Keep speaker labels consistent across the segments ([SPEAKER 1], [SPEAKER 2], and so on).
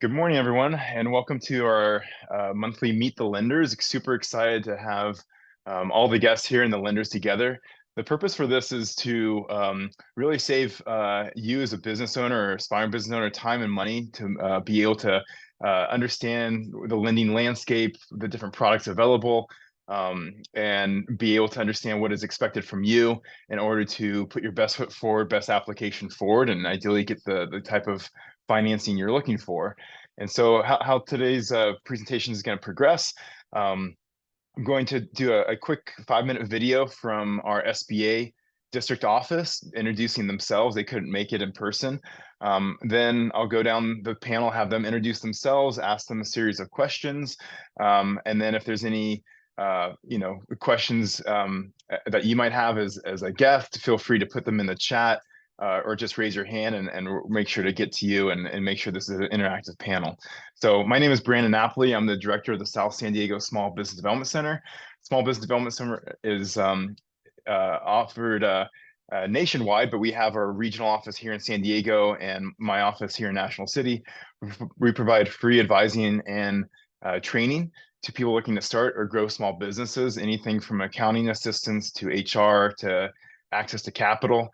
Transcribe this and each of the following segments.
[SPEAKER 1] Good morning, everyone, and welcome to our monthly Meet the Lenders. Super excited to have all the guests here and the lenders together. The purpose for this is to really save you as a business owner or aspiring business owner time and money to be able to understand the lending landscape, the different products available, and be able to understand what is expected from you in order to put your best foot forward, best application forward, and ideally get the type of financing you're looking for. And so how today's presentation is going to progress, I'm going to do a quick 5-minute video from our SBA district office introducing themselves. They couldn't make it in person. Then I'll go down the panel, have them introduce themselves, ask them a series of questions. And then if there's any questions that you might have as a guest, feel free to put them in the chat. Or just raise your hand and we'll make sure to get to you and make sure this is an interactive panel. So my name is Brandon Napoli. I'm the director of the South San Diego Small Business Development Center. Small Business Development Center is offered nationwide, but we have our regional office here in San Diego and my office here in National City. We provide free advising and training to people looking to start or grow small businesses, anything from accounting assistance to HR to access to capital.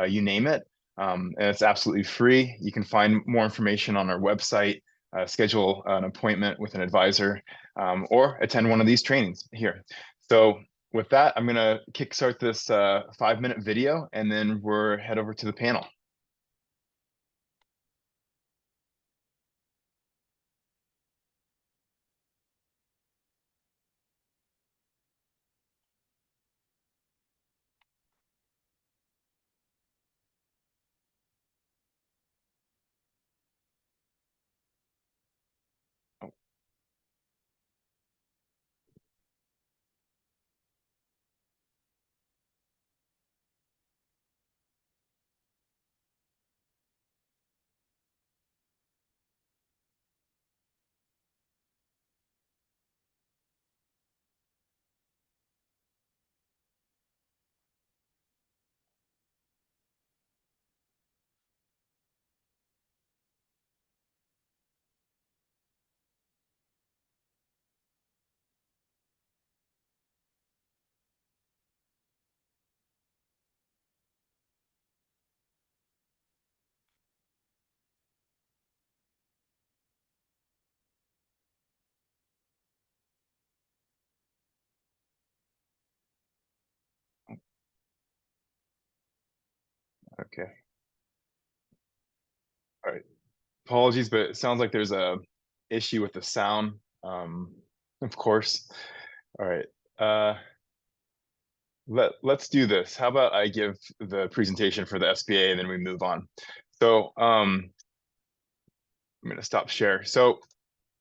[SPEAKER 1] You name it, and it's absolutely free. You can find more information on our website, schedule an appointment with an advisor, or attend one of these trainings here. So with that, I'm going to kickstart this 5-minute video, and then we're head over to the panel. Okay. All right. Apologies, but it sounds like there's a issue with the sound. Of course. All right. Let's do this. How about I give the presentation for the SBA and then we move on. So I'm going to stop share. So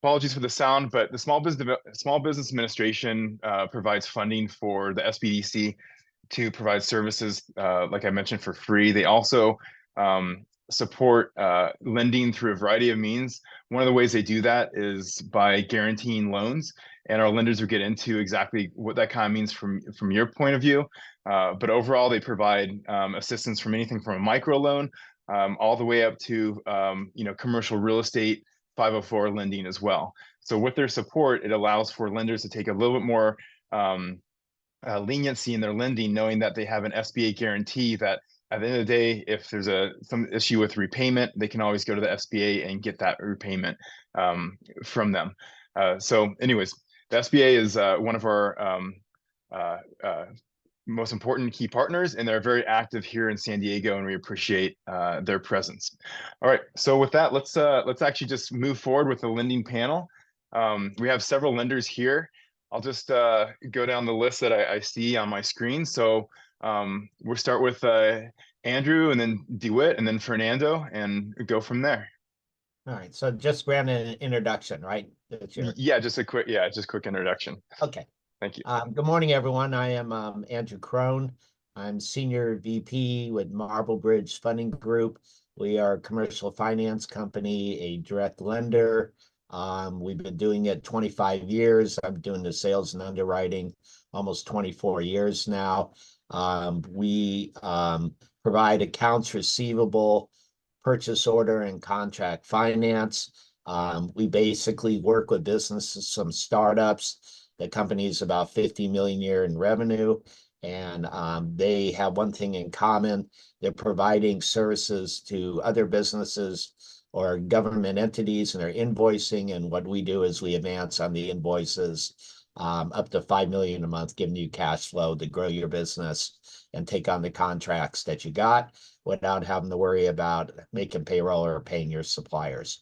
[SPEAKER 1] apologies for the sound, but the Small Business Administration provides funding for the SBDC to provide services, like I mentioned, for free. They also support lending through a variety of means. One of the ways they do that is by guaranteeing loans, and our lenders will get into exactly what that kind of means from your point of view. But overall, they provide assistance from anything from a micro loan all the way up to commercial real estate 504 lending as well. So with their support, it allows for lenders to take a little bit more leniency in their lending, knowing that they have an SBA guarantee that at the end of the day, if there's some issue with repayment, they can always go to the SBA and get that repayment from them. So anyways, the SBA is one of our most important key partners, and they're very active here in San Diego, and we appreciate their presence. All right, so with that, let's actually just move forward with the lending panel. We have several lenders here. I'll just go down the list that I see on my screen. So we'll start with Andrew, and then DeWitt, and then Fernando, and go from there.
[SPEAKER 2] All right, so just grant an introduction, right?
[SPEAKER 1] Yeah, just quick introduction.
[SPEAKER 2] Okay.
[SPEAKER 1] Thank you.
[SPEAKER 2] Good morning, everyone. I am Andrew Crone. I'm Senior VP with Marble Bridge Funding Group. We are a commercial finance company, a direct lender. We've been doing it 25 years. I'm doing the sales and underwriting almost 24 years now. We provide accounts receivable, purchase order, and contract finance. We basically work with businesses, some startups. The company's about 50 million a year in revenue, and they have one thing in common. They're providing services to other businesses or government entities, and they're invoicing. And what we do is we advance on the invoices up to 5 million a month, giving you cash flow to grow your business and take on the contracts that you got without having to worry about making payroll or paying your suppliers.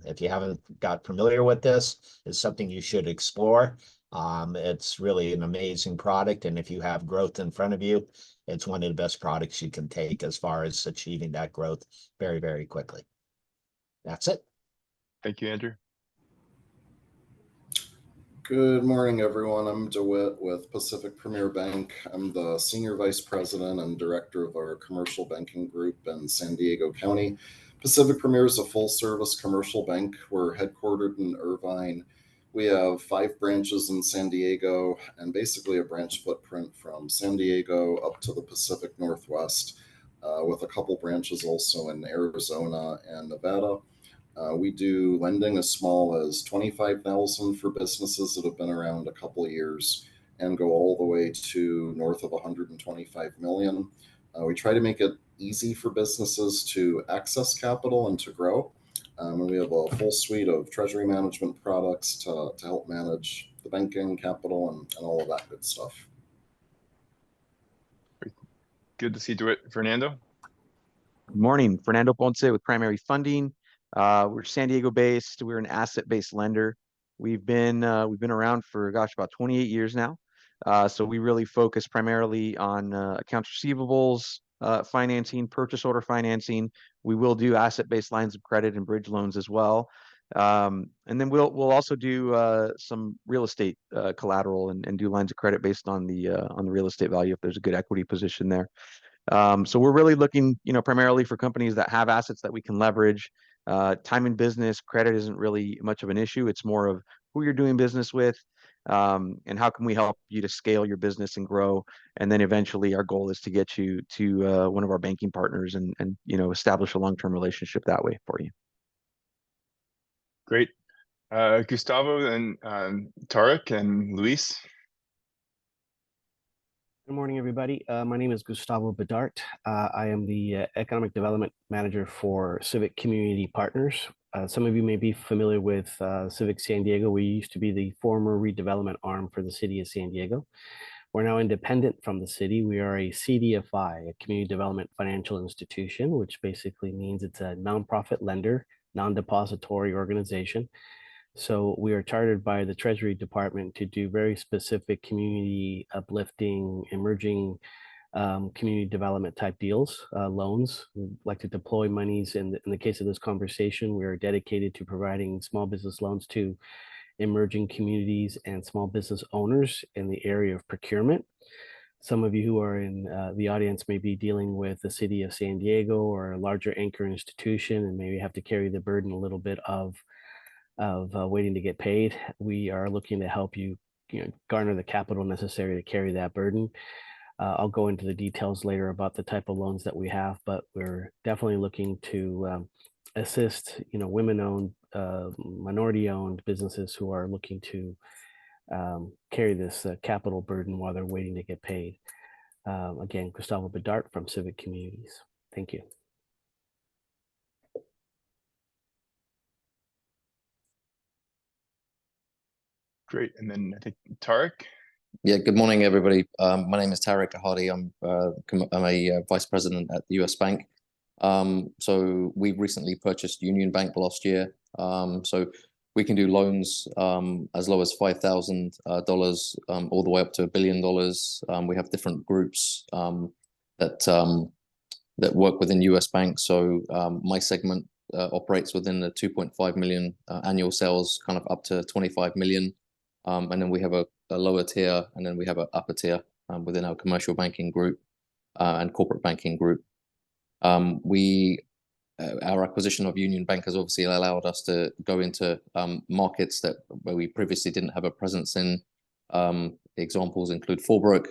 [SPEAKER 2] If you haven't got familiar with this, it's something you should explore. It's really an amazing product, and if you have growth in front of you, it's one of the best products you can take as far as achieving that growth very, very quickly. That's it.
[SPEAKER 1] Thank you, Andrew.
[SPEAKER 3] Good morning, everyone. I'm DeWitt with Pacific Premier Bank. I'm the Senior Vice President and Director of our Commercial Banking Group in San Diego County. Pacific Premier is a full-service commercial bank. We're headquartered in Irvine. We have 5 branches in San Diego and basically a branch footprint from San Diego up to the Pacific Northwest, with a couple branches also in Arizona and Nevada. We do lending as small as $25,000 for businesses that have been around a couple of years and go all the way to north of $125 million. We try to make it easy for businesses to access capital and to grow. And we have a full suite of treasury management products to help manage the banking, capital, and all of that good stuff.
[SPEAKER 1] Good to see you do it, Fernando.
[SPEAKER 4] Good morning, Fernando Ponce with Primary Funding. We're San Diego based. We're an asset-based lender. We've been around for about 28 years now. So we really focus primarily on accounts receivables, financing, purchase order financing. We will do asset-based lines of credit and bridge loans as well. And then we'll also do some real estate collateral and do lines of credit based on the real estate value if there's a good equity position there. So we're really looking, primarily for companies that have assets that we can leverage. Time in business, credit isn't really much of an issue. It's more of who you're doing business with, and how can we help you to scale your business and grow. And then eventually our goal is to get you to one of our banking partners and establish a long-term relationship that way for you.
[SPEAKER 1] Great. Gustavo and Tarek and Luis.
[SPEAKER 5] Good morning, everybody. My name is Gustavo Bedart. I am the Economic Development Manager for Civic Community Partners. Some of you may be familiar with Civic San Diego. We used to be the former redevelopment arm for the city of San Diego. We're now independent from the city. We are a CDFI, a Community Development Financial Institution, which basically means it's a nonprofit lender, non-depository organization. So we are chartered by the Treasury Department to do very specific community uplifting, emerging community development type deals, loans. We like to deploy monies. In the case of this conversation, we are dedicated to providing small business loans to emerging communities and small business owners in the area of procurement. Some of you who are in the audience may be dealing with the city of San Diego or a larger anchor institution and maybe have to carry the burden a little bit of waiting to get paid. We are looking to help you, garner the capital necessary to carry that burden. I'll go into the details later about the type of loans that we have, but we're definitely looking to assist, women-owned, minority-owned businesses who are looking to carry this capital burden while they're waiting to get paid. Again, Gustavo Bedart from Civic Communities. Thank you.
[SPEAKER 1] Great. And then I think Tarek.
[SPEAKER 6] Yeah, good morning, everybody. My name is Tarek Ahadi. I'm a vice president at the US Bank. So we recently purchased Union Bank last year. So we can do loans as low as $5,000 all the way up to $1 billion. We have different groups that work within US Bank. So my segment operates within the 2.5 million annual sales, kind of up to 25 million. And then we have a lower tier, and then we have an upper tier within our commercial banking group and corporate banking group. Our acquisition of Union Bank has obviously allowed us to go into markets where we previously didn't have a presence in. Examples include Fallbrook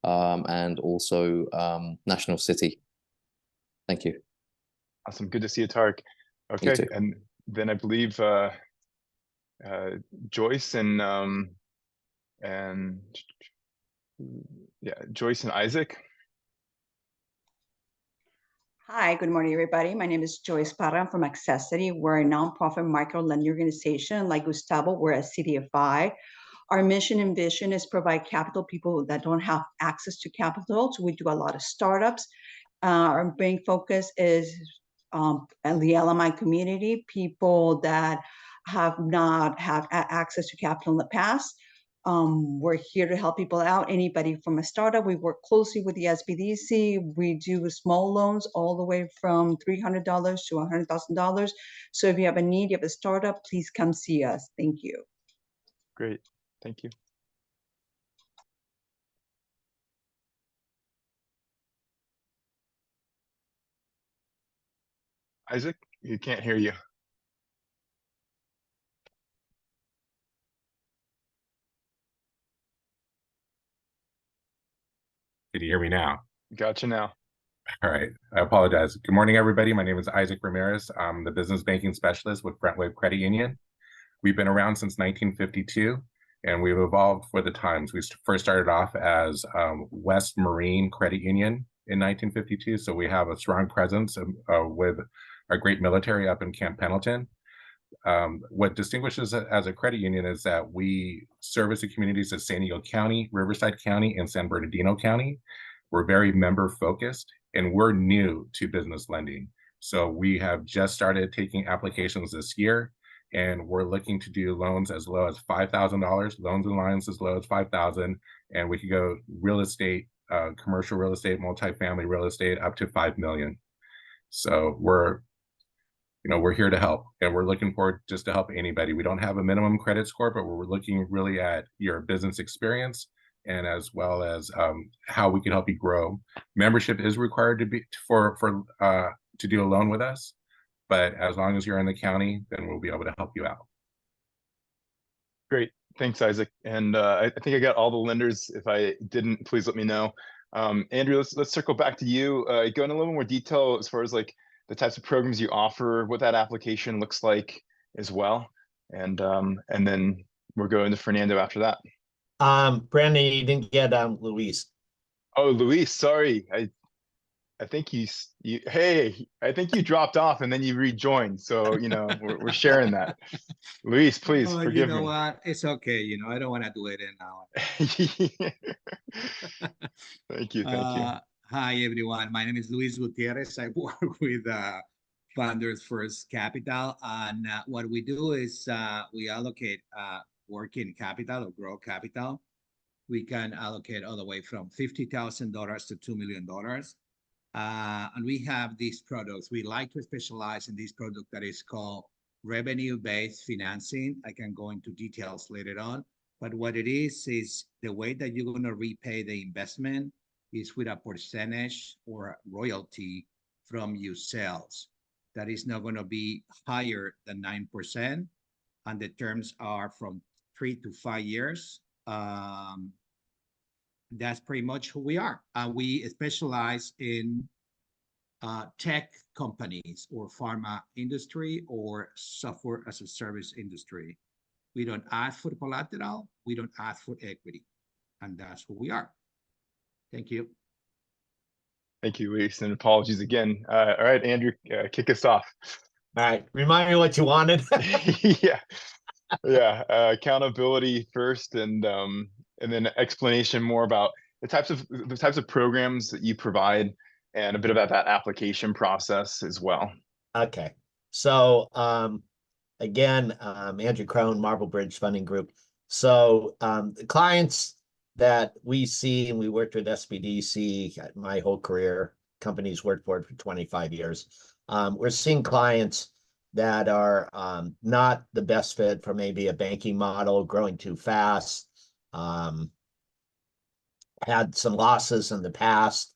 [SPEAKER 6] and also National City. Thank you.
[SPEAKER 1] Awesome. Good to see you, Tarek. Okay. And then I believe Joyce and yeah, Joyce and Isaac.
[SPEAKER 7] Hi, good morning, everybody. My name is Joyce Parra. I'm from Accessity. We're a nonprofit micro lending organization. Like Gustavo, we're a CDFI. Our mission and vision is provide capital people that don't have access to capital. So we do a lot of startups. Our main focus is in the LMI community, people that have not had access to capital in the past. We're here to help people out. Anybody from a startup, we work closely with the SBDC. We do small loans all the way from $300 to $100,000. So if you have a need, you have a startup, please come see us. Thank you.
[SPEAKER 1] Great, thank you. Isaac, you can't hear you.
[SPEAKER 8] Can you hear me now?
[SPEAKER 1] Gotcha now.
[SPEAKER 8] All right, I apologize. Good morning, everybody. My name is Isaac Ramirez. I'm the business banking specialist with Brentwood Credit Union. We've been around since 1952, and we've evolved for the times. We first started off as West Marine Credit Union in 1952, so we have a strong presence with our great military up in Camp Pendleton. What distinguishes it as a credit union is that we service the communities of San Diego County, Riverside County, and San Bernardino County. We're very member focused, and we're new to business lending. So we have just started taking applications this year, and we're looking to do loans as low as $5,000, loans and lines as low as $5,000, and we could go real estate, commercial real estate, multifamily real estate up to $5 million. So we're here to help, and we're looking forward just to help anybody. We don't have a minimum credit score, but we're looking really at your business experience and as well as how we can help you grow. Membership is required to do a loan with us, but as long as you're in the county, then we'll be able to help you out.
[SPEAKER 1] Great, thanks, Isaac. And I think I got all the lenders. If I didn't, please let me know. Andrew, let's circle back to you. Go in a little more detail as far as like the types of programs you offer, what that application looks like as well, and then we're going to Fernando after that.
[SPEAKER 2] Brandon, you didn't get Luis.
[SPEAKER 1] Oh, Luis, sorry. I think I think you dropped off and then you rejoined. So, we're sharing that. Luis, please forgive me.
[SPEAKER 9] You know what? It's okay. I don't want to do it now.
[SPEAKER 1] Thank you.
[SPEAKER 9] Hi, everyone. My name is Luis Gutierrez. I work with Founders First Capital. And what we do is we allocate working capital or grow capital. We can allocate all the way from $50,000 to $2 million. And we have these products. We like to specialize in this product that is called revenue-based financing. I can go into details later on. But what it is the way that you're going to repay the investment is with a percentage or royalty from your sales. That is not going to be higher than 9%. And the terms are from 3 to 5 years. That's pretty much who we are. We specialize in tech companies or pharma industry or software as a service industry. We don't ask for collateral. We don't ask for equity. And that's who we are. Thank you.
[SPEAKER 1] Thank you, Luis, and apologies again. All right, Andrew, kick us off.
[SPEAKER 2] All right, remind me what you wanted.
[SPEAKER 1] Yeah, accountability first, and then explanation more about the types of programs that you provide, and a bit about that application process as well.
[SPEAKER 2] Okay, so again, Andrew Crone, Marble Bridge Funding Group. So the clients that we see, and we worked with SBDC my whole career, companies worked for it for 25 years. We're seeing clients that are not the best fit for maybe a banking model, growing too fast, had some losses in the past,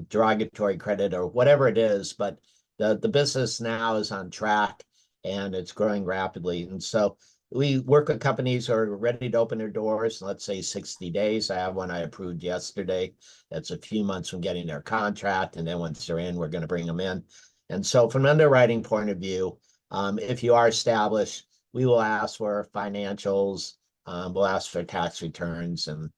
[SPEAKER 2] derogatory credit or whatever it is, but the business now is on track and it's growing rapidly. And so we work with companies who are ready to open their doors, let's say 60 days. I have one I approved yesterday. That's a few months from getting their contract. And then once they're in, we're going to bring them in. And so from an underwriting point of view, If you are established, we will ask for financials, we'll ask for tax returns and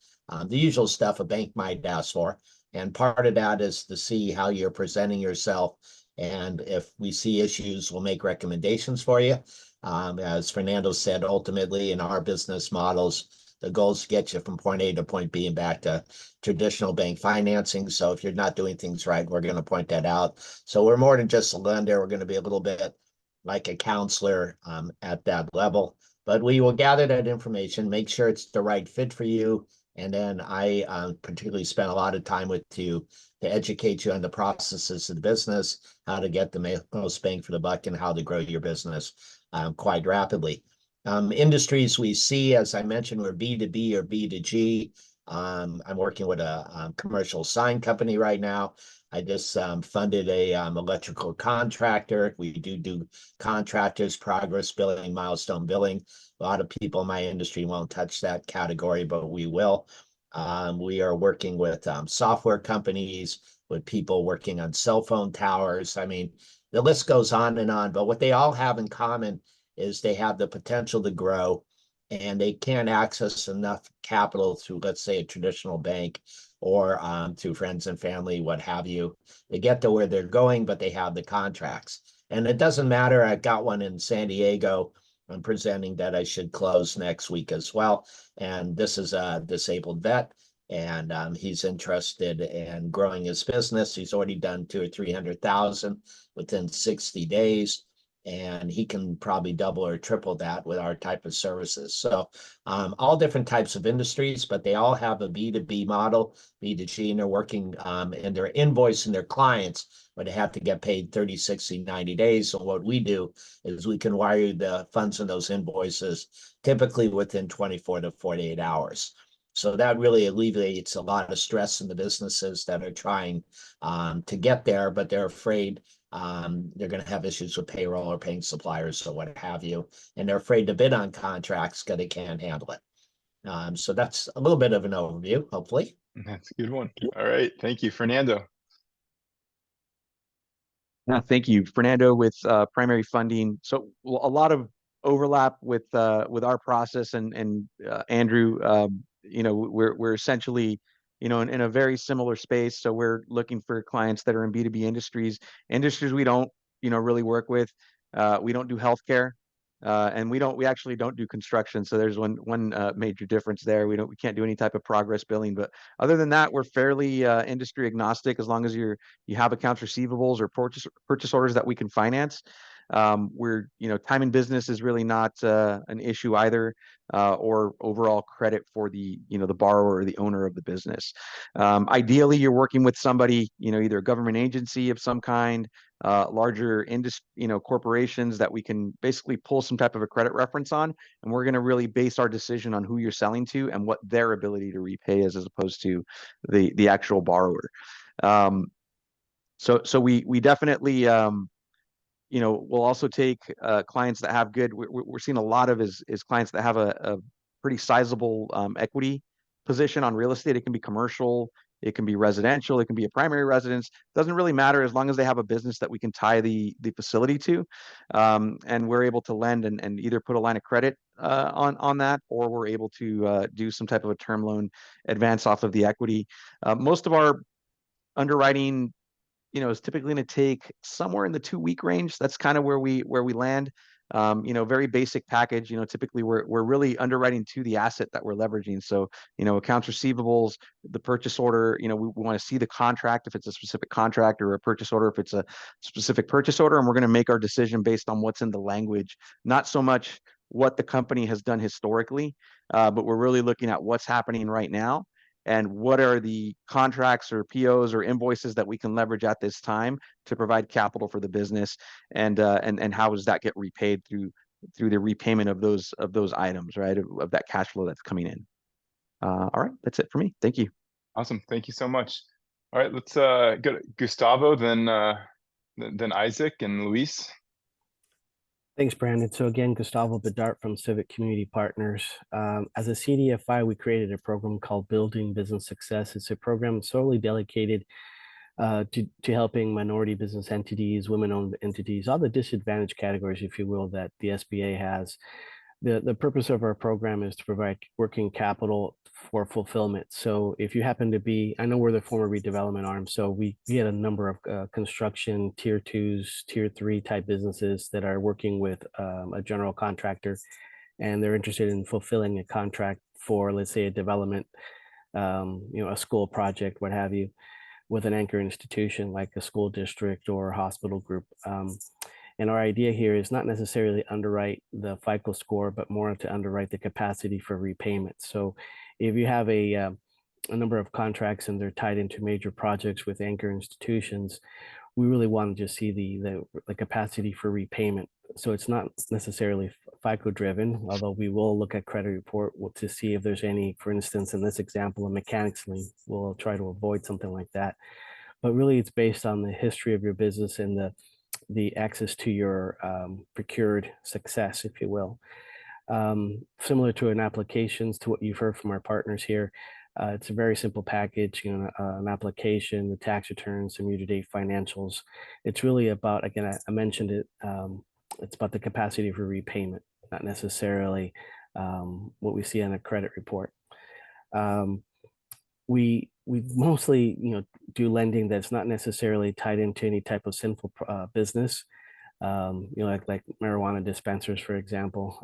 [SPEAKER 2] the usual stuff a bank might ask for. And part of that is to see how you're presenting yourself. And if we see issues, we'll make recommendations for you. As Fernando said, ultimately in our business models, the goal is to get you from point A to point B and back to traditional bank financing. So if you're not doing things right, we're going to point that out. So we're more than just a lender. We're going to be a little bit like a counselor at that level. But we will gather that information, make sure it's the right fit for you. And then I particularly spent a lot of time with you to educate you on the processes of the business, how to get the most bang for the buck, and how to grow your business quite rapidly. Industries we see, as I mentioned, we're B2B or B2G. I'm working with a commercial sign company right now. I just funded a electrical contractor. We do contractors, progress billing, milestone billing. A lot of people in my industry won't touch that category, but we will. We are working with software companies, with people working on cell phone towers. I mean, the list goes on, but what they all have in common is they have the potential to grow, and they can't access enough capital through, let's say, a traditional bank or through friends and family, what have you. They get to where they're going, but they have the contracts. And it doesn't matter. I've got one in San Diego. I'm presenting that I should close next week as well. And this is a disabled vet, and he's interested in growing his business. He's already done 200,000 or 300,000 within 60 days. And he can probably double or triple that with our type of services. So all different types of industries, but they all have a B2B model, B2G, and they're working and they're invoicing their clients, but they have to get paid 30, 60, 90 days. So what we do is we can wire the funds in those invoices typically within 24 to 48 hours. So that really alleviates a lot of stress in the businesses that are trying to get there, but they're afraid they're going to have issues with payroll or paying suppliers or what have you, and they're afraid to bid on contracts because they can't handle it. So that's a little bit of an overview, hopefully.
[SPEAKER 1] That's a good one. All right. Thank you, Fernando.
[SPEAKER 4] Thank you, Fernando, with primary funding. So a lot of overlap with our process and Andrew. We're essentially in a very similar space. So we're looking for clients that are in B2B industries we don't really work with. We don't do healthcare, and we actually don't do construction. So there's one major difference there. We can't do any type of progress billing. But other than that, we're fairly industry agnostic, as long as you have accounts receivables or purchase orders that we can finance. We're time in business is really not an issue either, or overall credit for the the borrower or the owner of the business. Ideally, you're working with somebody, either a government agency of some kind, larger industry, corporations that we can basically pull some type of a credit reference on, and we're going to really base our decision on who you're selling to and what their ability to repay is, as opposed to the actual borrower. So we definitely we'll also take clients that have good. We're seeing a lot of is clients that have a pretty sizable equity position on real estate. It can be commercial, it can be residential, it can be a primary residence. Doesn't really matter, as long as they have a business that we can tie the facility to, and we're able to lend and either put a line of credit on that, or we're able to do some type of a term loan advance off of the equity. Most of our underwriting is typically going to take somewhere in the 2-week range. That's kind of where we land. Very basic package. Typically we're really underwriting to the asset that we're leveraging. So, accounts receivables, the purchase order, we want to see the contract if it's a specific contract, or a purchase order if it's a specific purchase order, and we're going to make our decision based on what's in the language, not so much what the company has done historically, but we're really looking at what's happening right now. And what are the contracts or POs or invoices that we can leverage at this time to provide capital for the business, and how does that get repaid through the repayment of those items, right? Of that cash flow that's coming in. All right, that's it for me. Thank you.
[SPEAKER 1] Awesome. Thank you so much. All right, let's go to Gustavo, then Isaac and Luis.
[SPEAKER 5] Thanks, Brandon. So again, Gustavo Bedart from Civic Community Partners. As a CDFI, we created a program called Building Business Success. It's a program solely dedicated to helping minority business entities, women-owned entities, all the disadvantaged categories, if you will, that the SBA has. The purpose of our program is to provide working capital for fulfillment. So if you happen to be, I know we're the former redevelopment arm, so we get a number of construction tier 2s, tier 3 type businesses that are working with a general contractor, and they're interested in fulfilling a contract for, let's say, a development, a school project, what have you, with an anchor institution like a school district or a hospital group. And our idea here is not necessarily underwrite the FICO score, but more to underwrite the capacity for repayment. So if you have a number of contracts and they're tied into major projects with anchor institutions, we really want to just see the capacity for repayment. So it's not necessarily FICO driven, although we will look at credit report to see if there's any, for instance, in this example, a mechanics lien. We'll try to avoid something like that. But really it's based on the history of your business and the access to your procured success, if you will. Similar to an applications, to what you've heard from our partners here, it's a very simple package, an application, the tax returns, some year-to-date financials. It's really about, again, I mentioned it, it's about the capacity for repayment, not necessarily what we see on a credit report. We mostly, do lending that's not necessarily tied into any type of sinful business. Like marijuana dispensers, for example.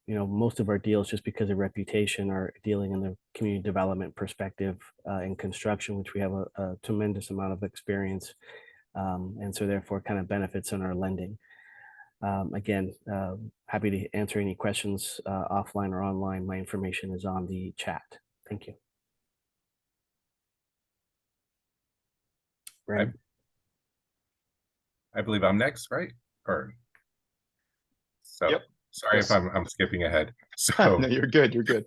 [SPEAKER 5] Most of our deals, just because of reputation, are dealing in the community development perspective in construction, which we have a tremendous amount of experience, and so therefore kind of benefits in our lending. Again, happy to answer any questions offline or online. My information is on the chat. Thank you. Right.
[SPEAKER 8] I believe I'm next, right? Or so.
[SPEAKER 1] Yep.
[SPEAKER 8] Sorry
[SPEAKER 1] Yes.
[SPEAKER 8] if I'm skipping ahead. So
[SPEAKER 1] No, you're good. You're good.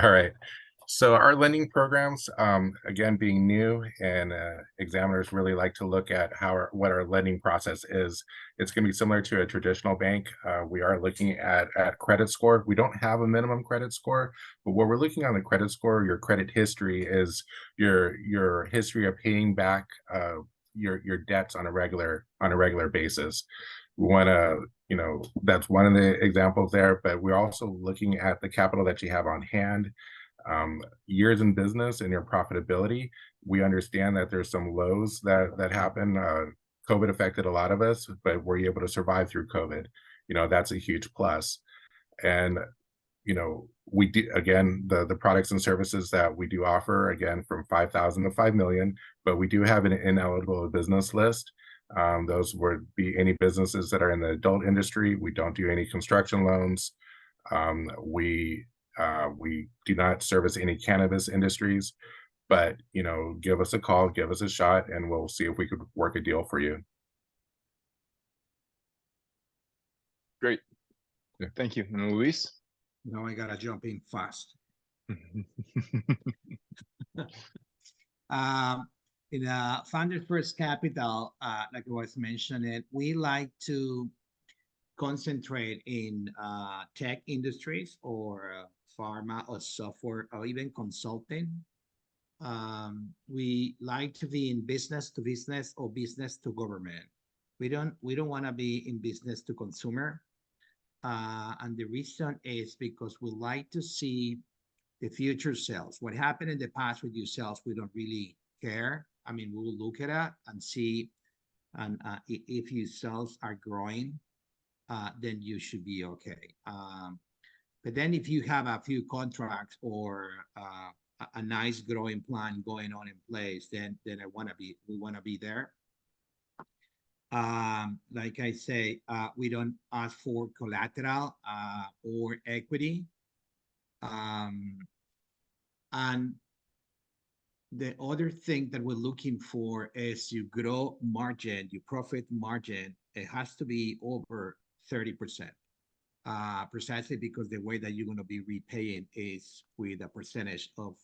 [SPEAKER 8] all right. So our lending programs, again, being new, and examiners really like to look at what our lending process is. It's going to be similar to a traditional bank. We are looking at credit score. We don't have a minimum credit score, but what we're looking on the credit score, your credit history, is your history of paying back your debts on a regular basis. We want to, that's one of the examples there, but we're also looking at the capital that you have on hand. Years in business and your profitability. We understand that there's some lows that happen. COVID affected a lot of us, but we're able to survive through COVID. That's a huge plus. And we do, again, the products and services that we do offer, again, from 5,000 to 5 million, but we do have an ineligible business list. Those would be any businesses that are in the adult industry. We don't do any construction loans. We do not service any cannabis industries, but give us a call, give us a shot, and we'll see if we could work a deal for you.
[SPEAKER 1] Great.
[SPEAKER 8] Yeah.
[SPEAKER 1] Thank you. And Luis?
[SPEAKER 9] Now I gotta jump in fast. In Founders First Capital, like I was mentioning, we like to concentrate in tech industries or pharma or software or even consulting. We like to be in business to business or business to government. We don't want to be in business to consumer. And the reason is because we like to see the future sales. What happened in the past with your sales, we don't really care. I mean, we will look at it and see, and if your sales are growing, then you should be okay. But then if you have a few contracts or a nice growing plan going on in place, then we want to be there. Like I say, we don't ask for collateral or equity. And the other thing that we're looking for is you grow margin, your profit margin, it has to be over 30%, precisely because the way that you're going to be repaying is with a percentage of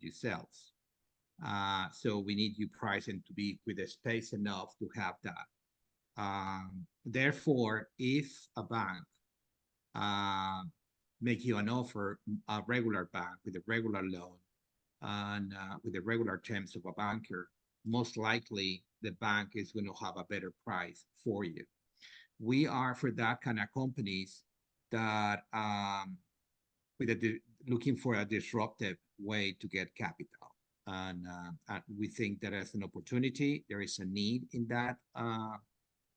[SPEAKER 9] your sales. So we need you pricing to be with a space enough to have that. Therefore, if a bank make you an offer, a regular bank with a regular loan and with the regular terms of a banker, most likely the bank is going to have a better price for you. We are for that kind of companies that looking for a disruptive way to get capital. And we think that as an opportunity, there is a need in that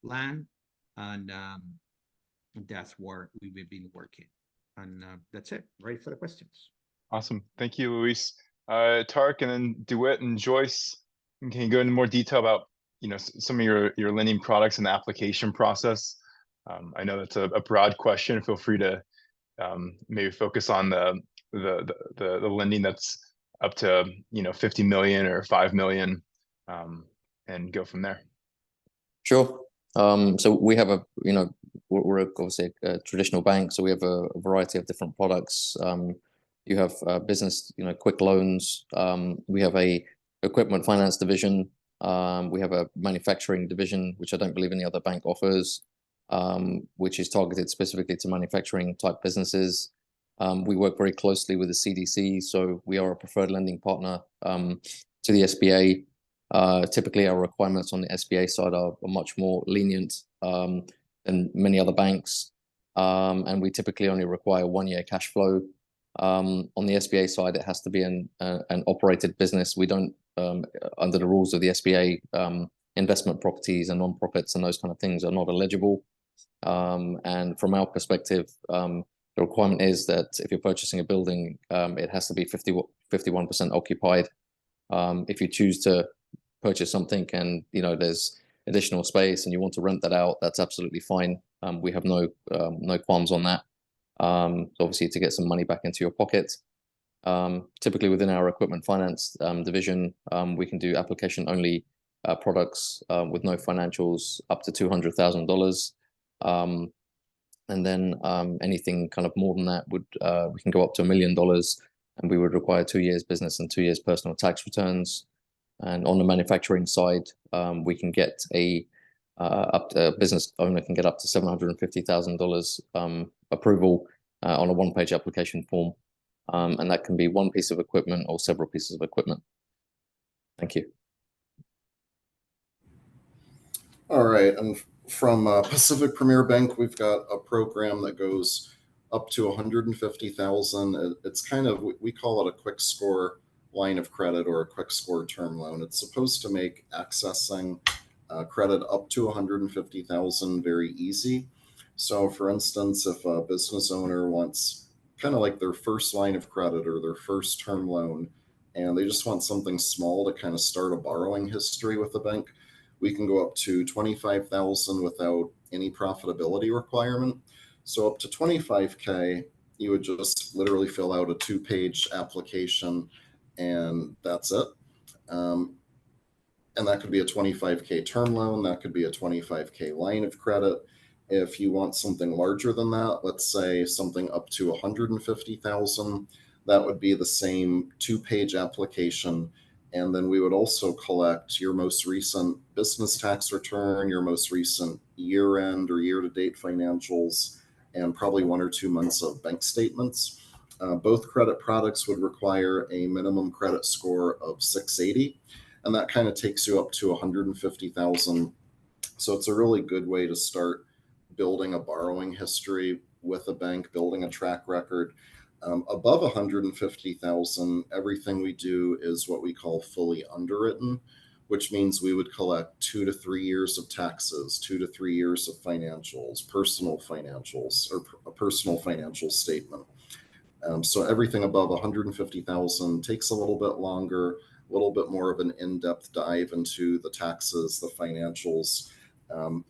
[SPEAKER 9] land. And that's where we've been working. And that's it. Ready for the questions.
[SPEAKER 1] Awesome. Thank you, Luis. Tarek, and then DeWitt and Joyce, can you go into more detail about some of your lending products and the application process? I know that's a broad question. Feel free to maybe focus on the lending that's up to 50 million or 5 million, and go from there.
[SPEAKER 6] Sure. So we have we're obviously a traditional bank, so we have a variety of different products. You have business, quick loans. We have a equipment finance division. We have a manufacturing division, which I don't believe any other bank offers, which is targeted specifically to manufacturing type businesses. We work very closely with the CDC, so we are a preferred lending partner to the SBA. Typically, our requirements on the SBA side are much more lenient than many other banks, and we typically only require 1 year cash flow. On the SBA side, it has to be an operated business. We don't, under the rules of the SBA, investment properties and non-profits and those kind of things are not eligible. And from our perspective, the requirement is that if you're purchasing a building, it has to be 51% occupied. If you choose to purchase something and there's additional space and you want to rent that out, that's absolutely fine. We have no qualms on that. Obviously, to get some money back into your pocket. Typically within our equipment finance division, we can do application only products with no financials up to $200,000. And then anything kind of more than that we can go up to $1 million, and we would require 2 years business and 2 years personal tax returns. And on the manufacturing side, we can get a business owner can get up to $750,000 approval on a one-page application form, and that can be one piece of equipment or several pieces of equipment. Thank you.
[SPEAKER 3] All right, and from Pacific Premier Bank, we've got a program that goes up to 150,000. It's kind of, we call it a quick score line of credit or a quick score term loan. It's supposed to make accessing credit up to 150,000 very easy. So for instance, if a business owner wants kind of like their first line of credit or their first term loan, and they just want something small to kind of start a borrowing history with the bank, we can go up to 25,000 without any profitability requirement. So up to 25K, you would just literally fill out a 2-page application and that's it. And that could be a 25K term loan. That could be a 25K line of credit. If you want something larger than that, let's say something up to 150,000, that would be the same 2-page application. And then we would also collect your most recent business tax return, your most recent year-end or year-to-date financials, and probably 1 or 2 months of bank statements. Both credit products would require a minimum credit score of 680, and that kind of takes you up to 150,000. So it's a really good way to start building a borrowing history with a bank, building a track record. Above 150,000, everything we do is what we call fully underwritten, which means we would collect 2 to 3 years of taxes, 2 to 3 years of financials, personal financials, or a personal financial statement. So everything above 150,000 takes a little bit longer, a little bit more of an in-depth dive into the taxes, the financials.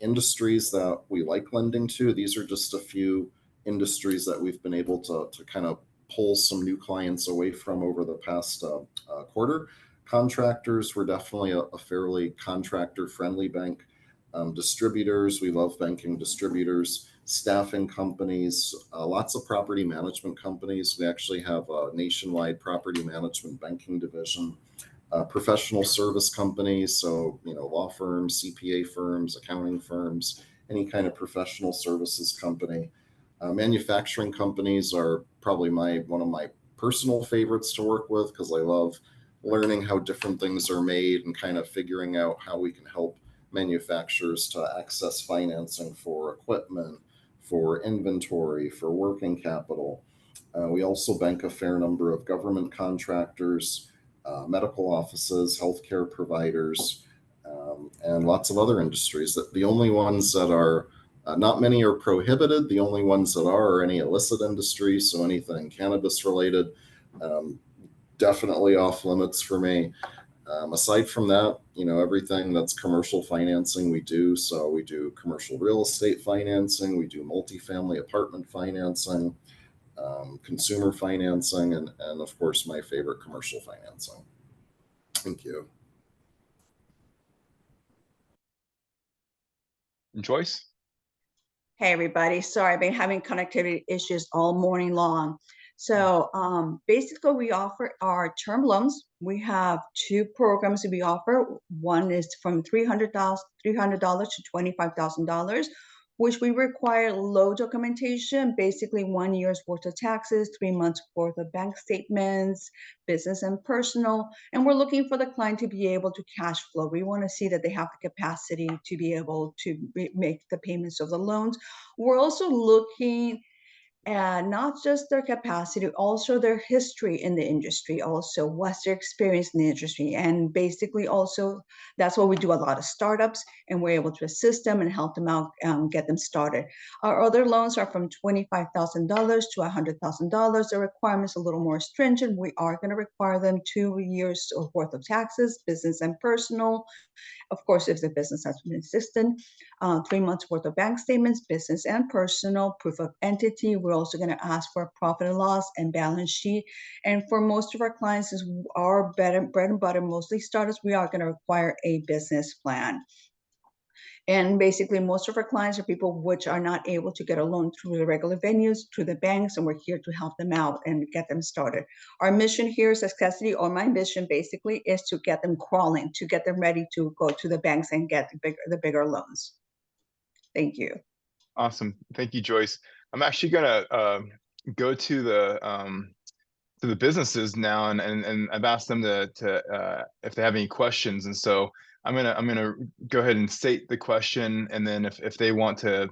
[SPEAKER 3] Industries that we like lending to, these are just a few industries that we've been able to kind of pull some new clients away from over the past quarter. Contractors, we're definitely a fairly contractor-friendly bank. Distributors, we love banking distributors. Staffing companies, lots of property management companies. We actually have a nationwide property management banking division. Professional service companies, so law firms, CPA firms, accounting firms, any kind of professional services company. Manufacturing companies are probably one of my personal favorites to work with because I love learning how different things are made and kind of figuring out how we can help manufacturers to access financing for equipment, for inventory, for working capital. We also bank a fair number of government contractors, medical offices, healthcare providers, and lots of other industries. That the only ones that are not many are prohibited. The only ones that are any illicit industries. So anything cannabis related, definitely off limits for me. Aside from that, everything that's commercial financing we do. So we do commercial real estate financing, we do multifamily apartment financing, consumer financing, and of course my favorite, commercial financing. Thank you.
[SPEAKER 1] Joyce?
[SPEAKER 7] Hey, everybody. Sorry, I've been having connectivity issues all morning long. So basically, we offer our term loans. We have two programs that we offer. One is from $300 to $25,000, which we require low documentation, basically 1 year's worth of taxes, 3 months worth of bank statements, business and personal. And we're looking for the client to be able to cash flow. We want to see that they have the capacity to be able to make the payments of the loans. We're also looking and not just their capacity, also their history in the industry, also what's their experience in the industry. And basically also, that's what we do, a lot of startups, and we're able to assist them and help them out, get them started. Our other loans are from $25,000 to $100,000. The requirement's a little more stringent. We are going to require them 2 years worth of taxes, business and personal. Of course, if the business has been existent, 3 months worth of bank statements, business and personal, proof of entity. We're also going to ask for profit and loss and balance sheet. And for most of our clients, is our bread and butter, mostly startups, we are going to require a business plan. And basically, most of our clients are people which are not able to get a loan through the regular venues, through the banks, and we're here to help them out and get them started. Our mission here is Accessity, or my mission basically, is to get them crawling, to get them ready to go to the banks and get the bigger loans. Thank you.
[SPEAKER 1] Awesome. Thank you, Joyce. I'm actually gonna go to the businesses now, and I've asked them to if they have any questions, and so I'm gonna go ahead and state the question, and then if they want to,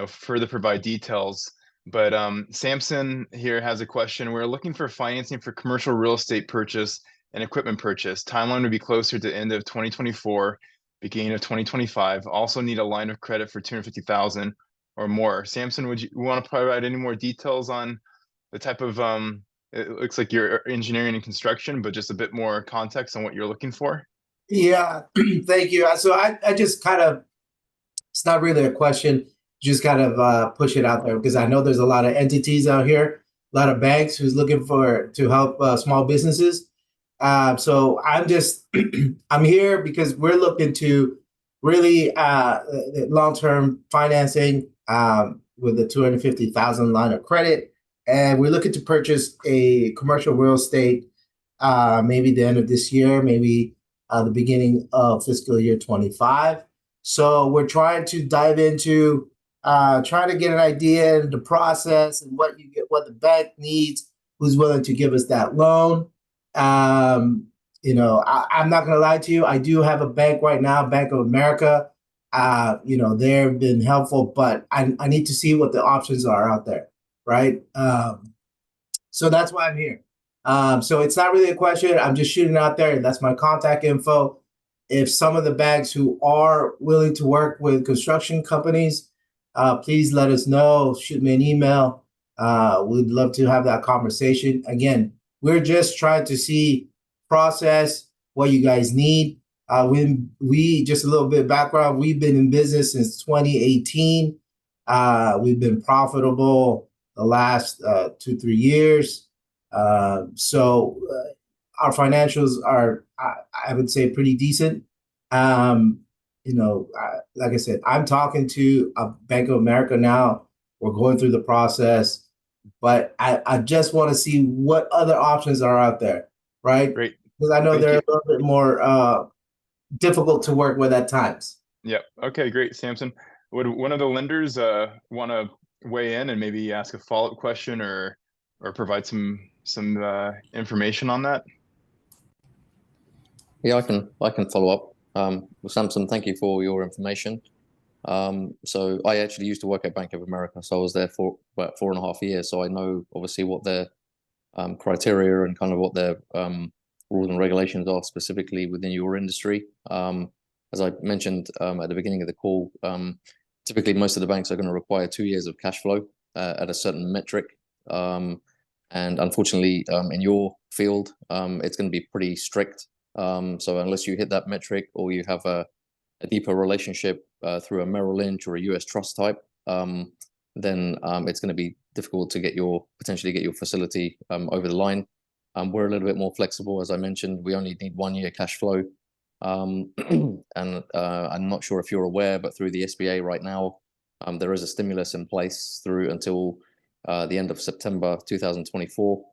[SPEAKER 1] further provide details. But Samson here has a question. We're looking for financing for commercial real estate purchase and equipment purchase. Timeline would be closer to end of 2024, beginning of 2025. Also need a line of credit for 250,000 or more. Samson, would you want to provide any more details on the type of it looks like you're engineering and construction, but just a bit more context on what you're looking for?
[SPEAKER 10] Yeah, thank you. So I just kind of, it's not really a question, just kind of push it out there, because I know there's a lot of entities out here, a lot of banks who's looking to help small businesses. So I'm here because we're looking to really long-term financing with the 250,000 line of credit. And we're looking to purchase a commercial real estate, maybe the end of this year, maybe the beginning of fiscal year 25. So we're trying to dive into trying to get an idea and the process and what the bank needs, who's willing to give us that loan. I'm not going to lie to you. I do have a bank right now, Bank of America. They've been helpful, but I need to see what the options are out there, right? So that's why I'm here. So it's not really a question. I'm just shooting out there, and that's my contact info. If some of the banks who are willing to work with construction companies, please let us know. Shoot me an email. We'd love to have that conversation. Again, we're just trying to see process, what you guys need. We just a little bit of background. We've been in business since 2018. We've been profitable the last 2-3 years. So our financials are, I would say, pretty decent. Like I said, I'm talking to a Bank of America now. We're going through the process, but I just want to see what other options are out there, right?
[SPEAKER 1] Great.
[SPEAKER 10] Because I know they're a little bit more difficult to work with at times.
[SPEAKER 1] Yep. Okay, great, Samson. Would one of the lenders want to weigh in and maybe ask a follow-up question or provide some information on that?
[SPEAKER 6] Yeah, I can follow up. Well, Samson, thank you for your information. So I actually used to work at Bank of America, so I was there for about 4.5 years. So I know obviously what their criteria and kind of what their rules and regulations are specifically within your industry. As I mentioned at the beginning of the call, typically most of the banks are going to require 2 years of cash flow at a certain metric. And unfortunately, in your field, it's going to be pretty strict. So unless you hit that metric or you have a deeper relationship through a Merrill Lynch or a US Trust type, then it's going to be difficult to potentially get your facility over the line. We're a little bit more flexible, as I mentioned. We only need 1 year cash flow. And I'm not sure if you're aware, but through the SBA right now, there is a stimulus in place through until the end of September 2024,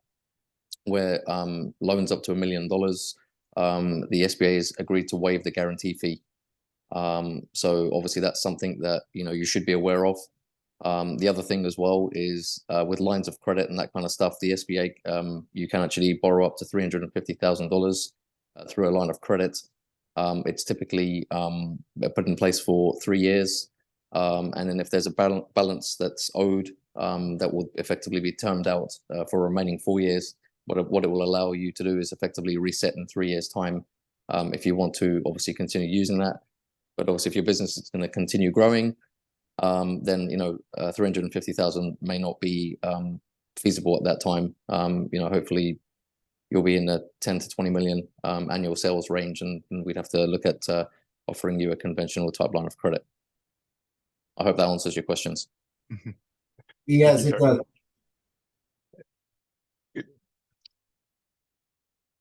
[SPEAKER 6] where loans up to $1 million, the SBA has agreed to waive the guarantee fee. So obviously that's something that you should be aware of. The other thing as well is with lines of credit and that kind of stuff, the SBA, you can actually borrow up to $350,000 through a line of credit. It's typically put in place for 3 years. And then if there's a balance that's owed, that will effectively be termed out for remaining 4 years. What it will allow you to do is effectively reset in 3 years' time if you want to obviously continue using that. But obviously, if your business is going to continue growing, then 350,000 may not be feasible at that time. Hopefully you'll be in the 10 to 20 million annual sales range, and we'd have to look at offering you a conventional type line of credit. I hope that answers your questions.
[SPEAKER 10] Yes, it does.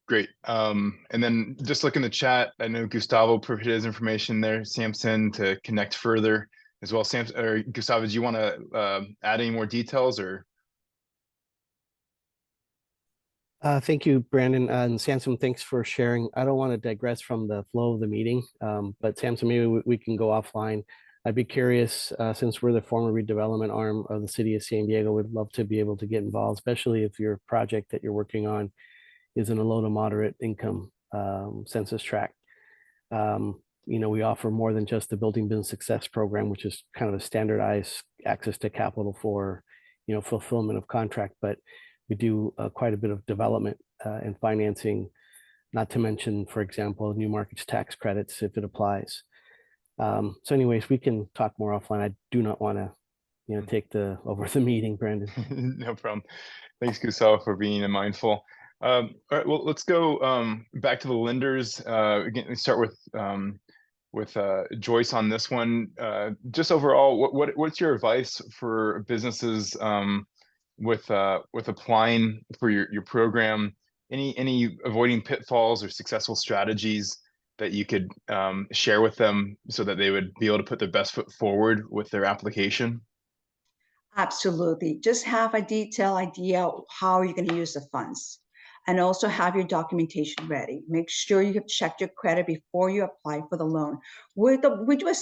[SPEAKER 1] Great. And then just look in the chat. I know Gustavo provided his information there, Samson, to connect further as well. Samson or Gustavo, do you want to add any more details or?
[SPEAKER 5] Thank you, Brandon. And Samson, thanks for sharing. I don't want to digress from the flow of the meeting, but Samson, maybe we can go offline. I'd be curious, since we're the former redevelopment arm of the city of San Diego, we'd love to be able to get involved, especially if your project that you're working on is in a low to moderate income census tract. We offer more than just the Building Business Success Program, which is kind of a standardized access to capital for, fulfillment of contract, but we do quite a bit of development and financing, not to mention, for example, new markets tax credits if it applies. So anyways, we can talk more offline. I do not want to, take over the meeting, Brandon.
[SPEAKER 1] No problem. Thanks, Gustavo, for being mindful. All right, well, let's go back to the lenders. Again, let's start with Joyce on this one. Just overall, what's your advice for businesses with applying for your program? Any avoiding pitfalls or successful strategies that you could share with them so that they would be able to put their best foot forward with their application?
[SPEAKER 7] Absolutely. Just have a detailed idea of how you're going to use the funds. And also have your documentation ready. Make sure you have checked your credit before you apply for the loan. We do a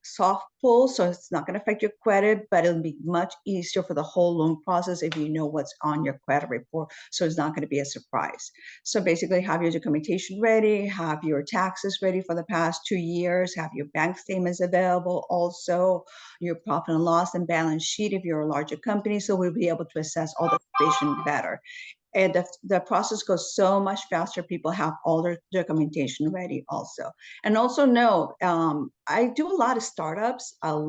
[SPEAKER 7] soft pull, so it's not going to affect your credit, but it'll be much easier for the whole loan process if you know what's on your credit report. So it's not going to be a surprise. So basically have your documentation ready, have your taxes ready for the past 2 years, have your bank statements available, also your profit and loss and balance sheet if you're a larger company. So we'll be able to assess all the information better. And the process goes so much faster. People have all their documentation ready also. And also know, I do a lot of startups and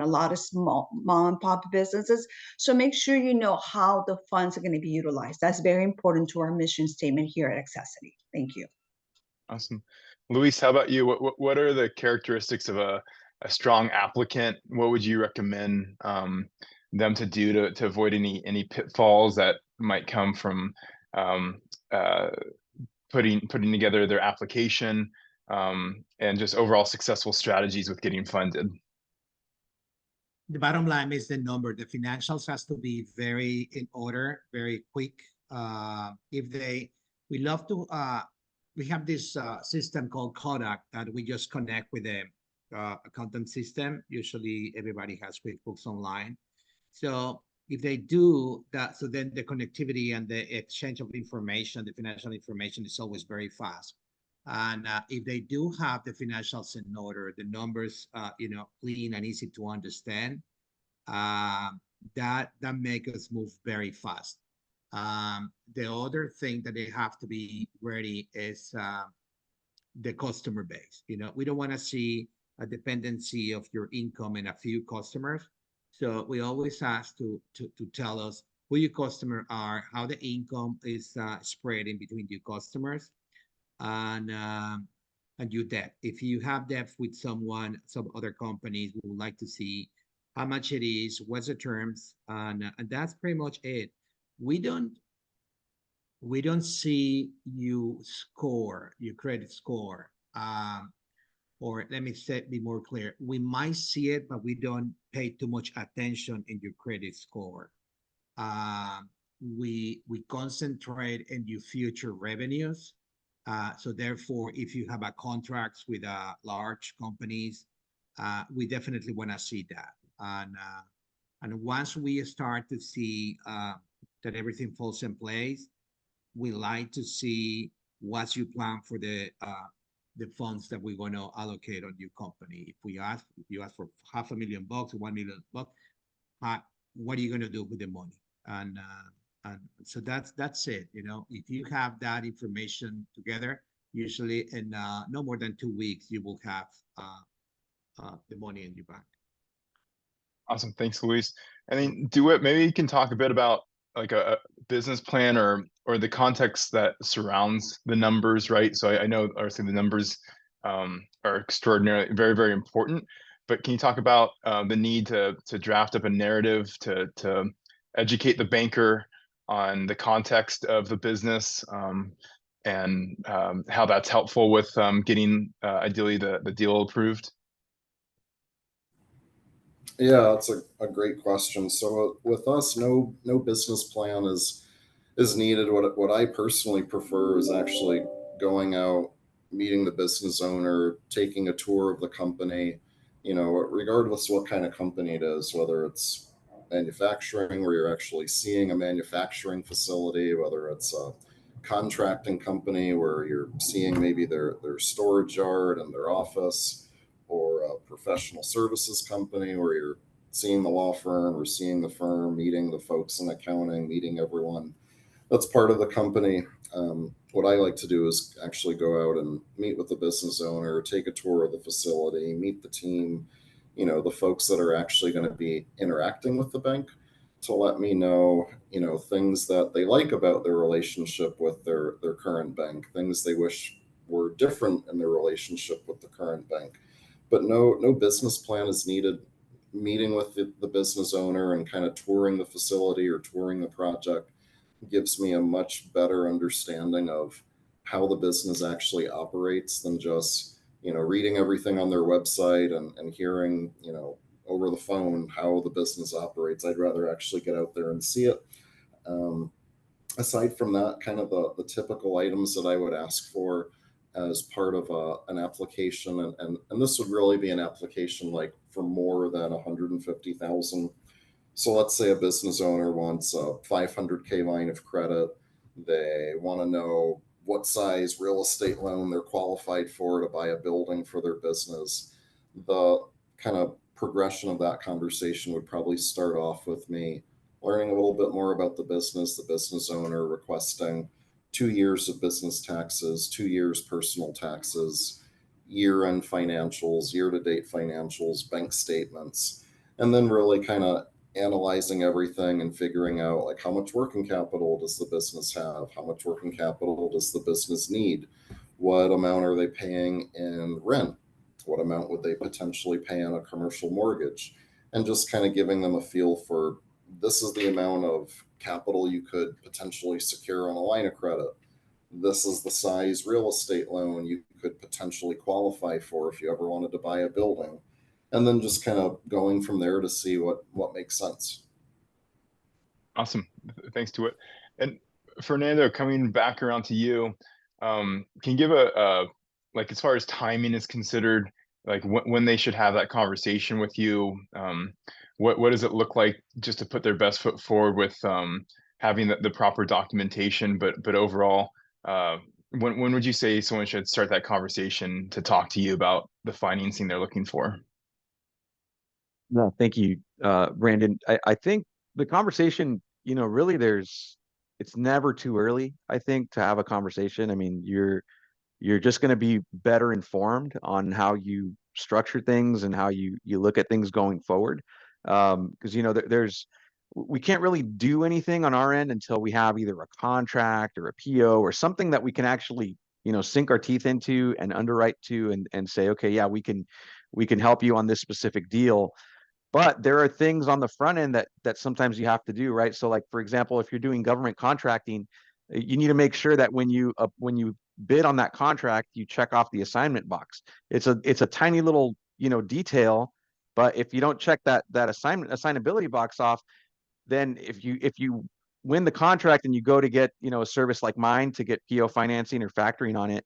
[SPEAKER 7] a lot of small mom and pop businesses. So make sure you know how the funds are going to be utilized. That's very important to our mission statement here at Accessity. Thank you.
[SPEAKER 1] Awesome. Luis, how about you? What are the characteristics of a strong applicant? What would you recommend them to do to avoid any pitfalls that might come from putting together their application and just overall successful strategies with getting funded?
[SPEAKER 9] The bottom line is the number. The financials has to be very in order, very quick. We have this system called Kodak that we just connect with the accountant system. Usually everybody has QuickBooks Online. So if they do that, so then the connectivity and the exchange of information, the financial information is always very fast. And if they do have the financials in order, the numbers, clean and easy to understand, that make us move very fast. The other thing that they have to be ready is the customer base. We don't want to see a dependency of your income in a few customers. So we always ask to tell us who your customer are, how the income is spread in between your customers, and your debt. If you have debt with some other companies, we would like to see how much it is, what's the terms, and that's pretty much it. We don't see you score, your credit score. Or let me be more clear. We might see it, but we don't pay too much attention in your credit score. We concentrate in your future revenues. So therefore, if you have a contracts with large companies, we definitely want to see that. And once we start to see that everything falls in place, we like to see what's your plan for the funds that we're going to allocate on your company. If you ask for $500,000 or $1 million, what are you going to do with the money? And so that's it. If you have that information together, usually in no more than 2 weeks, you will have the money in your bank.
[SPEAKER 1] Awesome. Thanks, Luis. I mean, DeWitt, maybe you can talk a bit about like a business plan or the context that surrounds the numbers, right? So I know obviously the numbers are extraordinarily, very, very important, but can you talk about the need to draft up a narrative to educate the banker on the context of the business, and how that's helpful with getting ideally the deal approved?
[SPEAKER 3] Yeah, that's a great question. So with us, no business plan is needed. What I personally prefer is actually going out, meeting the business owner, taking a tour of the company, regardless what kind of company it is, whether it's manufacturing where you're actually seeing a manufacturing facility, whether it's a contracting company where you're seeing maybe their storage yard and their office, or a professional services company where you're seeing the law firm or seeing the firm, meeting the folks in accounting, meeting everyone that's part of the company. What I like to do is actually go out and meet with the business owner, take a tour of the facility, meet the team, the folks that are actually going to be interacting with the bank, to let me know, things that they like about their relationship with their current bank, things they wish were different in their relationship with the current bank. But no business plan is needed. Meeting with the business owner and kind of touring the facility or touring the project gives me a much better understanding of how the business actually operates than just, reading everything on their website and hearing, over the phone how the business operates. I'd rather actually get out there and see it. Aside from that, kind of the typical items that I would ask for as part of an application, and this would really be an application like for more than 150,000. So let's say a business owner wants a 500K line of credit. They want to know what size real estate loan they're qualified for to buy a building for their business. The kind of progression of that conversation would probably start off with me learning a little bit more about the business owner requesting 2 years of business taxes, 2 years personal taxes, year-end financials, year-to-date financials, bank statements, and then really kind of analyzing everything and figuring out like how much working capital does the business have, how much working capital does the business need, what amount are they paying in rent, what amount would they potentially pay on a commercial mortgage, and just kind of giving them a feel for, this is the amount of capital you could potentially secure on a line of credit. This is the size real estate loan you could potentially qualify for if you ever wanted to buy a building. And then just kind of going from there to see what makes sense.
[SPEAKER 1] Awesome. Thanks to it. And Fernando, coming back around to you, can you give like, as far as timing is considered, like when they should have that conversation with you? What does it look like just to put their best foot forward with having the proper documentation, but overall when would you say someone should start that conversation to talk to you about the financing they're looking for?
[SPEAKER 4] No, thank you, Brandon. I think the conversation, really it's never too early, I think, to have a conversation. I mean, you're just going to be better informed on how you structure things and how you look at things going forward. Because we can't really do anything on our end until we have either a contract or a PO or something that we can actually sink our teeth into and underwrite to and say, okay, yeah, we can help you on this specific deal. But there are things on the front end that sometimes you have to do, right? So like, for example, if you're doing government contracting, you need to make sure that when you bid on that contract, you check off the assignment box. It's a tiny little, detail, but if you don't check that assignability box off, then if you win the contract and you go to get, a service like mine to get PO financing or factoring on it,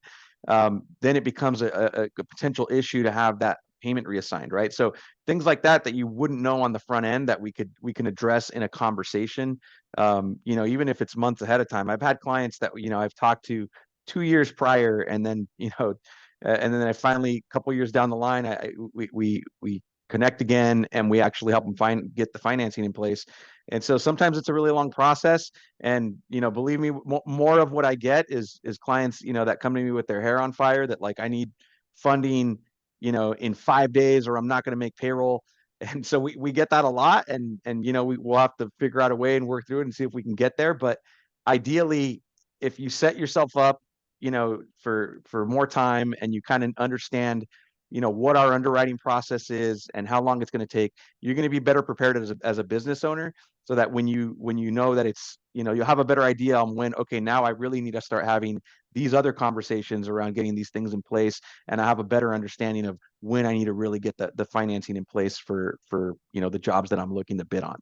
[SPEAKER 4] then it becomes a potential issue to have that payment reassigned, right? So things like that you wouldn't know on the front end that we can address in a conversation, even if it's months ahead of time. I've had clients that I've talked to 2 years prior, and then and then I finally, a couple years down the line, we connect again, and we actually help them get the financing in place. And so sometimes it's a really long process, and believe me, more of what I get is clients that come to me with their hair on fire, that like, I need funding in 5 days, or I'm not going to make payroll. And so we get that a lot, and we'll have to figure out a way and work through it and see if we can get there. But ideally, if you set yourself up for more time, and you kind of understand what our underwriting process is and how long it's going to take, you're going to be better prepared as a business owner, so that when you know that it's you'll have a better idea on when, okay, now I really need to start having these other conversations around getting these things in place, and I have a better understanding of when I need to really get the financing in place for the jobs that I'm looking to bid on.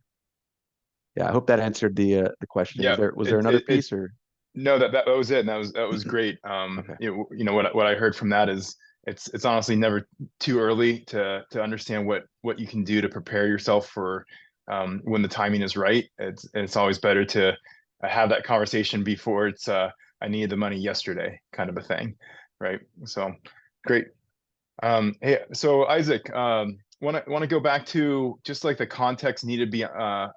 [SPEAKER 4] Yeah, I hope that answered the question.
[SPEAKER 1] Yeah,
[SPEAKER 4] Was there another piece, or?
[SPEAKER 1] No, that was it. And that was great.
[SPEAKER 4] Okay.
[SPEAKER 1] What I heard from that is it's honestly never too early to understand what you can do to prepare yourself for when the timing is right. It's always better to have that conversation before it's I needed the money yesterday kind of a thing, right? So great. Hey, so Isaac, want to go back to just like the context needed to be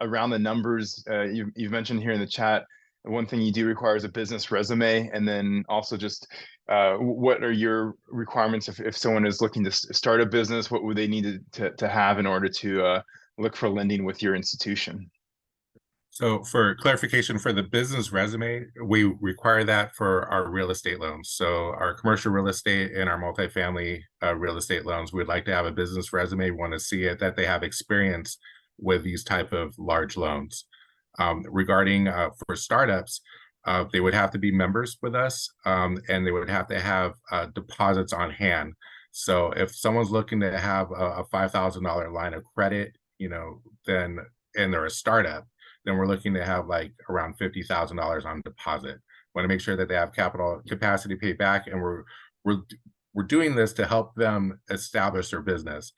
[SPEAKER 1] around the numbers. You've mentioned here in the chat, one thing you do require is a business resume, and then also just what are your requirements if someone is looking to start a business? What would they need to have in order to look for lending with your institution?
[SPEAKER 8] So for clarification, for the business resume, we require that for our real estate loans. So our commercial real estate and our multifamily real estate loans, we'd like to have a business resume. We want to see it that they have experience with these type of large loans. Regarding for startups, they would have to be members with us, and they would have to have deposits on hand. So if someone's looking to have a $5,000 line of credit, then, and they're a startup, then we're looking to have like around $50,000 on deposit. Want to make sure that they have capital capacity to pay back, and we're doing this to help them establish their business.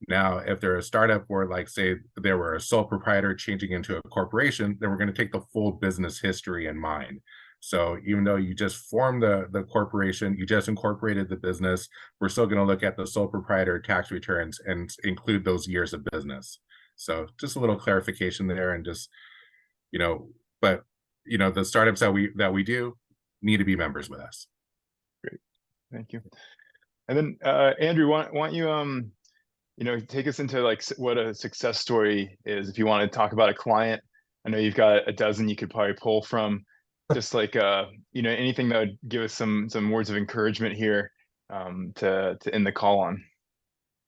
[SPEAKER 8] Now, if they're a startup, or like say they were a sole proprietor changing into a corporation, then we're going to take the full business history in mind. So even though you just formed the corporation, you just incorporated the business, we're still going to look at the sole proprietor tax returns and include those years of business. So just a little clarification there, and just but the startups that we do need to be members with us.
[SPEAKER 1] Great, thank you. And then Andrew, want you take us into like what a success story is. If you want to talk about a client, I know you've got a dozen you could probably pull from. Just like anything that would give us some words of encouragement here to end the call on.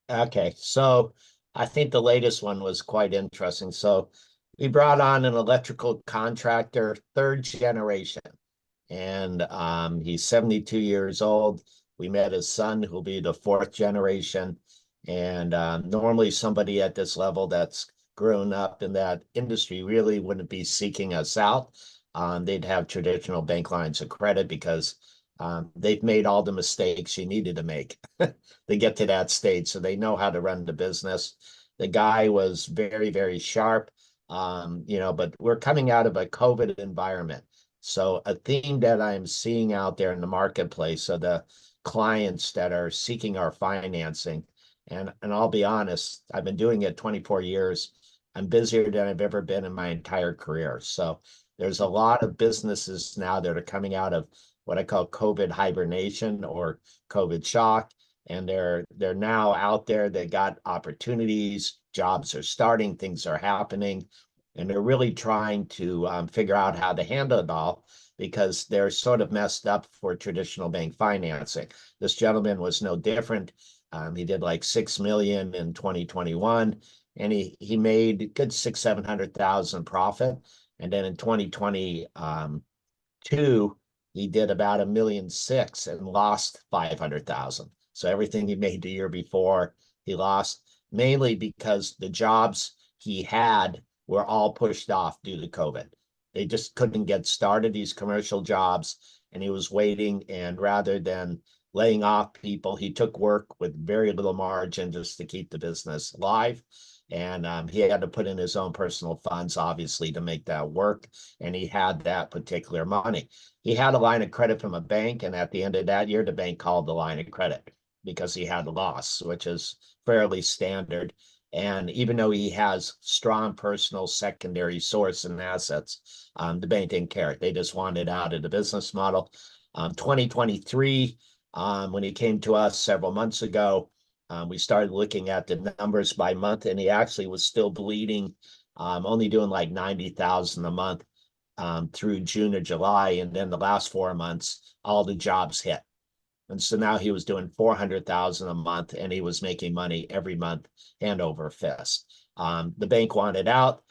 [SPEAKER 2] Okay, so I think the latest one was quite interesting. So we brought on an electrical contractor, 3rd generation, and he's 72 years old. We met his son, who'll be the 4th generation. And normally somebody at this level that's grown up in that industry really wouldn't be seeking us out. They'd have traditional bank lines of credit because they've made all the mistakes you needed to make. They get to that stage, so they know how to run the business. The guy was very, very sharp, but we're coming out of a COVID environment. So a theme that I'm seeing out there in the marketplace are the clients that are seeking our financing. And I'll be honest, I've been doing it 24 years. I'm busier than I've ever been in my entire career. So there's a lot of businesses now that are coming out of what I call COVID hibernation or COVID shock. And they're now out there. They got opportunities, jobs are starting, things are happening, and they're really trying to figure out how to handle it all because they're sort of messed up for traditional bank financing. This gentleman was no different. He did like 6 million in 2021, and he made a good 600,000-700,000 profit. And then in 2022, he did about 1.6 million and lost 500,000. So everything he made the year before, he lost, mainly because the jobs he had were all pushed off due to COVID. They just couldn't get started, these commercial jobs, and he was waiting. And rather than laying off people, he took work with very little margin just to keep the business alive. And he had to put in his own personal funds, obviously, to make that work. And he had that particular money. He had a line of credit from a bank. And at the end of that year, the bank called the line of credit because he had a loss, which is fairly standard. And even though he has strong personal secondary source and assets, the bank didn't care. They just wanted out of the business model. 2023, when he came to us several months ago, we started looking at the numbers by month, and he actually was still bleeding, only doing like 90,000 a month through June or July. And then the last 4 months, all the jobs hit. And so now he was doing 400,000 a month, and he was making money every month, hand over fist. The bank wanted out.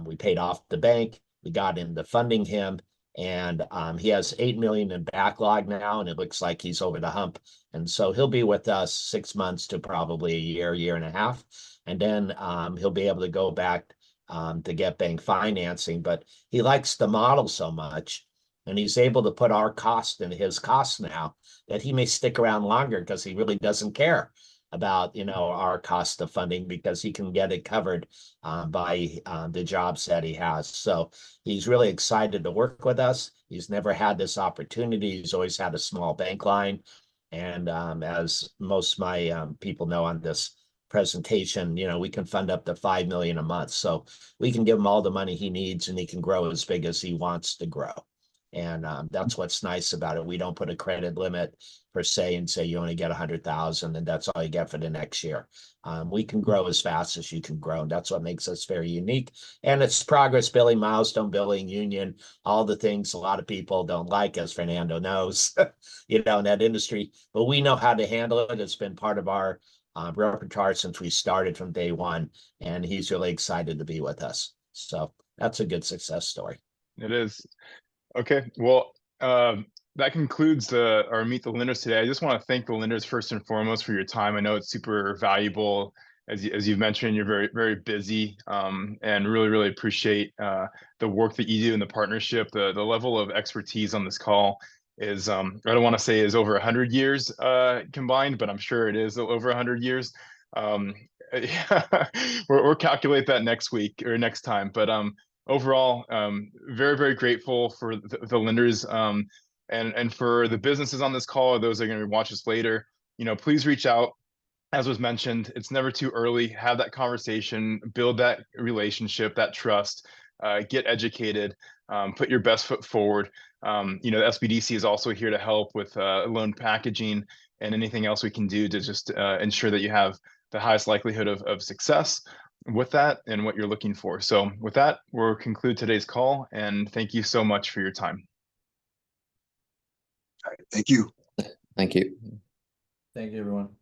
[SPEAKER 2] We paid off the bank. We got into funding him, and he has 8 million in backlog now, and it looks like he's over the hump. And so he'll be with us 6 months to probably a year and a half, and then he'll be able to go back to get bank financing. But he likes the model so much, and he's able to put our cost in his cost now, that he may stick around longer because he really doesn't care about, our cost of funding, because he can get it covered by the jobs that he has. So he's really excited to work with us. He's never had this opportunity. He's always had a small bank line. And as most of my people know on this presentation, we can fund up to 5 million a month. So we can give him all the money he needs, and he can grow as big as he wants to grow. And that's what's nice about it. We don't put a credit limit per se and say you only get 100,000 and that's all you get for the next year. We can grow as fast as you can grow. And that's what makes us very unique. And it's progress billing, milestone billing, union, all the things a lot of people don't like, as Fernando knows, in that industry. But we know how to handle it. It's been part of our repertoire since we started from day one. And he's really excited to be with us. So that's a good success story.
[SPEAKER 1] It is. Okay, well, that concludes our Meet the Lenders today. I just want to thank the lenders first and foremost for your time. I know it's super valuable. As you've mentioned, you're very, very busy, and really, really appreciate the work that you do in the partnership. The level of expertise on this call is, I don't want to say is over 100 years combined, but I'm sure it is over 100 years. Yeah, we'll calculate that next week or next time, but overall, very, very grateful for the lenders and for the businesses on this call, or those that are going to watch us later. Please reach out. As was mentioned, it's never too early. Have that conversation, build that relationship, that trust, get educated, put your best foot forward. The SBDC is also here to help with loan packaging and anything else we can do to just ensure that you have the highest likelihood of success with that and what you're looking for. So with that, we'll conclude today's call, and thank you so much for your time.
[SPEAKER 11] All right, thank you.
[SPEAKER 6] Thank you.
[SPEAKER 2] Thank you, everyone.